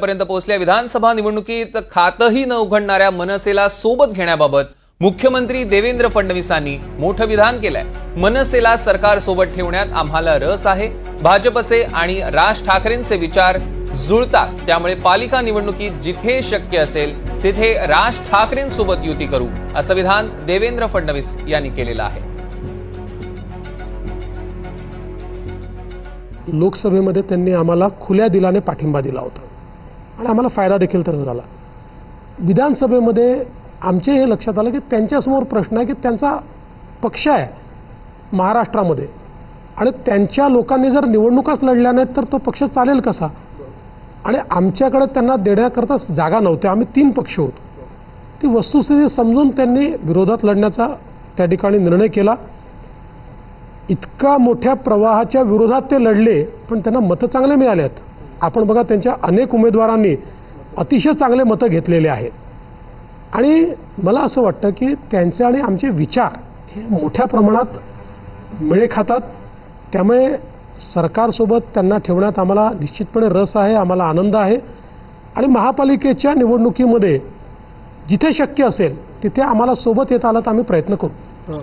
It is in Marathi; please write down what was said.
पर्यंत पोहोचल्या। विधानसभा निवडणुकीत खातही न उघडणाऱ्या मनसेला सोबत घेण्याबाबत मुख्यमंत्री देवेंद्र फडणवीसांनी मोठं विधान केलंय। मनसेला सरकार सोबत ठेवण्यात आम्हाला रस आहे। भाजपचे आणि राज ठाकरेंचे विचार जुळतात, त्यामुळे पालिका निवडणुकीत जिथे शक्य असेल तिथे राज ठाकरेंसोबत युती करू, असं विधान देवेंद्र फडणवीस यांनी केलेलं आहे। लोकसभेमध्ये त्यांनी आम्हाला खुल्या दिलाने पाठिंबा दिला होता आणि आम्हाला फायदा देखील त्याचा झाला। विधानसभेमध्ये आमचे हे लक्षात आलं की त्यांच्यासमोर प्रश्न आहे की त्यांचा पक्ष आहे महाराष्ट्रामध्ये आणि त्यांच्या लोकांनी जर निवडणुकाच लढल्या नाहीत तर तो पक्ष चालेल कसा। आणि आमच्याकडे त्यांना देण्याकरता जागा नव्हत्या, आम्ही 3 पक्ष होतो। ती वस्तुस्थिती समजून त्यांनी विरोधात लढण्याचा त्या ठिकाणी निर्णय केला। इतका मोठ्या प्रवाहाच्या विरोधात ते लढले, पण त्यांना मतं चांगले मिळाले आहेत। आपण बघा, त्यांच्या अनेक उमेदवारांनी अतिशय चांगले मतं घेतलेले आहेत आणि मला असं वाटतं की त्यांचे आणि आमचे विचार हे मोठ्या प्रमाणात मेळ खातात। त्यामुळे सरकारसोबत त्यांना ठेवण्यात आम्हाला निश्चितपणे रस आहे, आम्हाला आनंद आहे आणि महापालिकेच्या निवडणुकीमध्ये जिथे शक्य असेल तिथे आम्हाला सोबत येता आलं तर आम्ही प्रयत्न करू।